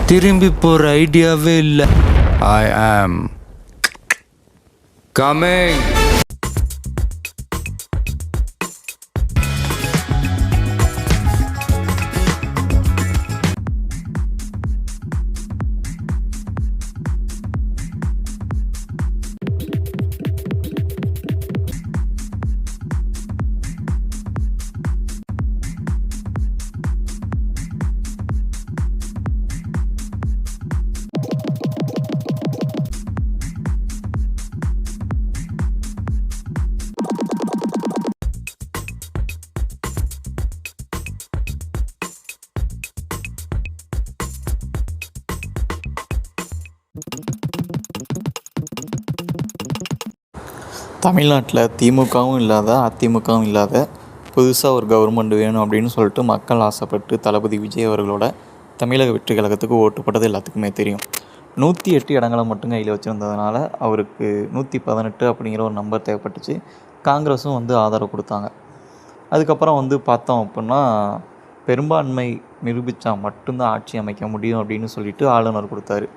திரும்பி போகிற ஐடியாவே இல்லை. ஐ ஆம் கமிங். தமிழ்நாட்டில் திமுகவும் இல்லாத அதிமுகவும் இல்லாத புதுசாக ஒரு கவர்மெண்ட் வேணும் அப்படின்னு சொல்லிட்டு மக்கள் ஆசைப்பட்டு தளபதி விஜய் அவர்களோட தமிழக வெற்றி கழகத்துக்கு ஓட்டு போட்டது எல்லாத்துக்குமே தெரியும். 108 இடங்களை மட்டும் கையில் வச்சுருந்ததுனால அவருக்கு 118 அப்படிங்கிற ஒரு நம்பர் தேவைப்பட்டுச்சு. காங்கிரஸும் ஆதரவு கொடுத்தாங்க. அதுக்கப்புறம் பார்த்தோம் அப்படின்னா பெரும்பான்மை நிரூபித்தா மட்டும்தான் ஆட்சி அமைக்க முடியும் அப்படின்னு சொல்லிட்டு ஆளுநர் கொடுத்தாரு.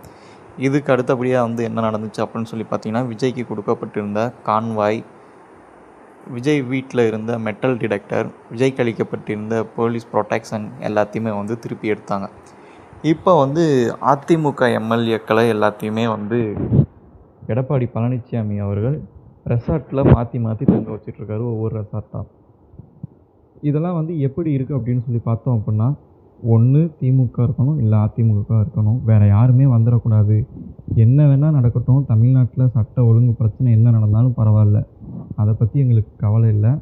இதுக்கு அடுத்தபடியாக என்ன நடந்துச்சு அப்படின்னு சொல்லி பார்த்தீங்கன்னா, விஜய்க்கு கொடுக்கப்பட்டிருந்த கான்வாய், விஜய் வீட்டில் இருந்த மெட்டல் டிடெக்டர், விஜய்க்கு அளிக்கப்பட்டிருந்த போலீஸ் ப்ரொடெக்ஷன் எல்லாத்தையுமே திருப்பி எடுத்தாங்க. இப்போ அதிமுக எம்எல்ஏக்களை எல்லாத்தையுமே எடப்பாடி பழனிசாமி அவர்கள் ரெசார்ட்டில் மாற்றி மாற்றி தங்க வச்சிட்ருக்காரு, ஒவ்வொரு ரெசார்ட்டாக. இதெல்லாம் எப்படி இருக்குது அப்படின்னு சொல்லி பார்த்தோம் அப்படின்னா, ஒன்று திமுக இருக்கணும், இல்லை அதிமுக இருக்கணும். வேறு யாருமே வந்துடக்கூடாது. என்ன வேணால் நடக்கட்டும், தமிழ்நாட்டில் சட்ட ஒழுங்கு பிரச்சனை என்ன நடந்தாலும் பரவாயில்ல, அதை பற்றி எங்களுக்கு கவலை இல்லை.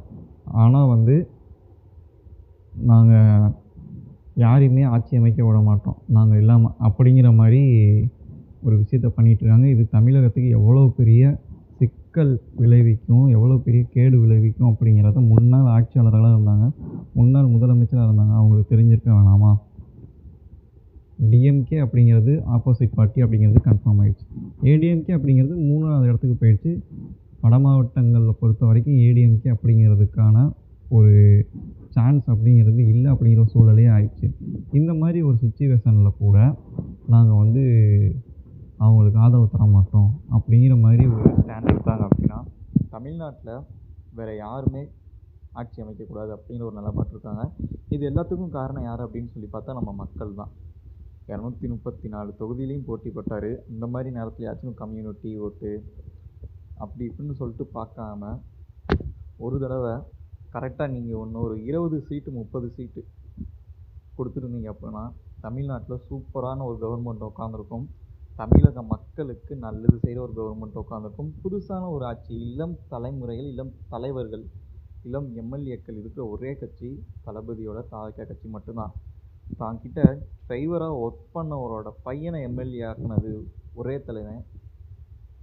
ஆனால் நாங்கள் யாரையுமே ஆட்சி அமைக்க விட மாட்டோம், நாங்கள் இல்லாமல் அப்படிங்கிற மாதிரி ஒரு விஷயத்த பண்ணிகிட்ருக்காங்க. இது தமிழகத்துக்கு எவ்வளோ பெரிய சிக்கல் விளைவிக்கும், எவ்வளோ பெரிய கேடு விளைவிக்கும் அப்படிங்கிறத முன்னாள் ஆட்சியாளர்களாக இருந்தாங்க, முன்னாள் முதலமைச்சராக இருந்தாங்க, அவங்களுக்கு தெரிஞ்சிருக்க வேணாமா? டிஎம்கே அப்படிங்கிறது ஆப்போசிட் பார்ட்டி அப்படிங்கிறது கன்ஃபார்ம் ஆகிடுச்சு. ஏடிஎம்கே அப்படிங்கிறது 3வது இடத்துக்கு போயிடுச்சு. வட மாவட்டங்களில் பொறுத்த வரைக்கும் ஏடிஎம்கே அப்படிங்கிறதுக்கான ஒரு சான்ஸ் அப்படிங்கிறது இல்லை அப்படிங்கிற சூழலே ஆயிடுச்சு. இந்த மாதிரி ஒரு சுச்சுவேஷனில் கூட நாங்கள் அவங்களுக்கு ஆதரவு தர மாட்டோம் அப்படிங்கிற மாதிரி ஒரு ஸ்டாண்ட் எடுத்தாங்க அப்படின்னா, தமிழ்நாட்டில் வேறு யாருமே ஆட்சி அமைக்கக்கூடாது அப்படிங்கிற ஒரு நிலைப்பாடு இருக்காங்க. இது எல்லாத்துக்கும் காரணம் யார் அப்படின்னு சொல்லி பார்த்தா நம்ம மக்கள் தான். 234 தொகுதியிலையும் போட்டி போட்டார். இந்த மாதிரி நேரத்துலையாச்சும் கம்யூனிட்டி ஓட்டு அப்படி இப்படின்னு சொல்லிட்டு பார்க்காம ஒரு தடவை கரெக்டாக நீங்கள் ஒரு 20 சீட்டு 30 சீட்டு கொடுத்துருந்தீங்க அப்படின்னா தமிழ்நாட்டில் சூப்பரான ஒரு கவர்மெண்ட் உட்காந்துருக்கும். தமிழக மக்களுக்கு நல்லது செய்கிற ஒரு கவர்மெண்ட் உட்காந்துருக்கும். புதுசான ஒரு ஆட்சி, இளம் தலைமுறைகள், இளம் தலைவர்கள், இளம் எம்எல்ஏக்கள் இருக்கிற ஒரே கட்சி தளபதியோட தாவக கட்சி மட்டும்தான். தான்கிட்ட டிரைவராக ஒர்க் பண்ணவரோட பையனை எம்எல்ஏ ஆக்குனது ஒரே தலைவன்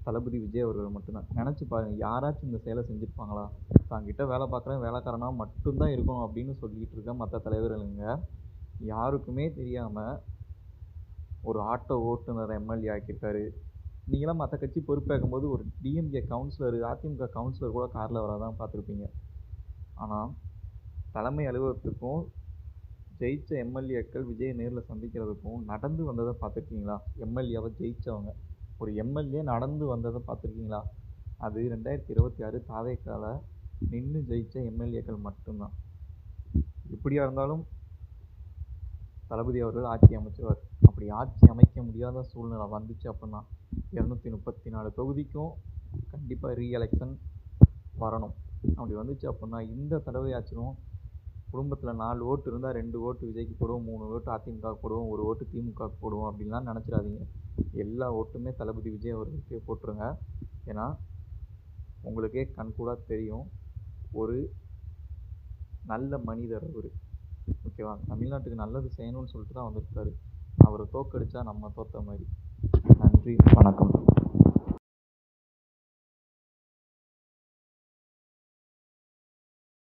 தளபதி விஜய் அவர்கள் மட்டும்தான். நினச்சி பாருங்கள், யாராச்சும் இந்த செயலை செஞ்சுருப்பாங்களா? தான்கிட்ட வேலை பார்க்குறேன், வேலைக்காரனாக மட்டும்தான் இருக்கணும் அப்படின்னு சொல்லிக்கிட்டு இருக்க மற்ற தலைவர்களுங்க யாருக்குமே தெரியாமல் ஒரு ஆட்டோ ஓட்டுநர் எம்எல்ஏ ஆக்கியிருக்காரு. நீங்களாம் மற்ற கட்சி பொறுப்பேற்கும் போது ஒரு டிஎம்கே கவுன்சிலர், அதிமுக கவுன்சிலர் கூட காரில் வரதான் பார்த்துருப்பீங்க. ஆனால் தலைமை அலுவலகத்துக்கும் ஜெயித்த எம்எல்ஏக்கள் விஜய் நேரில் சந்திக்கிறதுக்கும் நடந்து வந்ததை பார்த்துருக்கீங்களா? எம்எல்ஏவை ஜெயித்தவங்க ஒரு எம்எல்ஏ நடந்து வந்ததை பார்த்துருக்கீங்களா? அது 2026 தாவேக்கால நின்று ஜெயித்த எம்எல்ஏக்கள் மட்டும்தான். எப்படியா இருந்தாலும் தளபதி அவர்கள் ஆட்சி அமைச்சிருவார். அப்படி ஆட்சி அமைக்க முடியாத சூழ்நிலை வந்துச்சு அப்படின்னா 234 தொகுதிக்கும் கண்டிப்பாக ரீஎலெக்ஷன் வரணும். அப்படி வந்துச்சு அப்படின்னா இந்த தடவையாச்சும் குடும்பத்தில் 4 ஓட்டு இருந்தால் 2 ஓட்டு விஜய்க்கு போடுவோம், 3 ஓட்டு அதிமுக போடுவோம், 1 ஓட்டு திமுக போடுவோம் அப்படின்லாம் நினச்சிடாதீங்க. எல்லா ஓட்டுமே தளபதி விஜய் அவர்களுக்கே போட்டுருங்க. ஏன்னா உங்களுக்கே கண்கூடாக தெரியும், ஒரு நல்ல மனிதர் அவர். ஓகேவா? தமிழ்நாட்டுக்கு நல்லது செய்யணும்னு சொல்லிட்டு தான் வந்திருக்காரு. அவரை தோற்கடிச்சா நம்ம தோற்ற மாதிரி. நன்றி, வணக்கம்.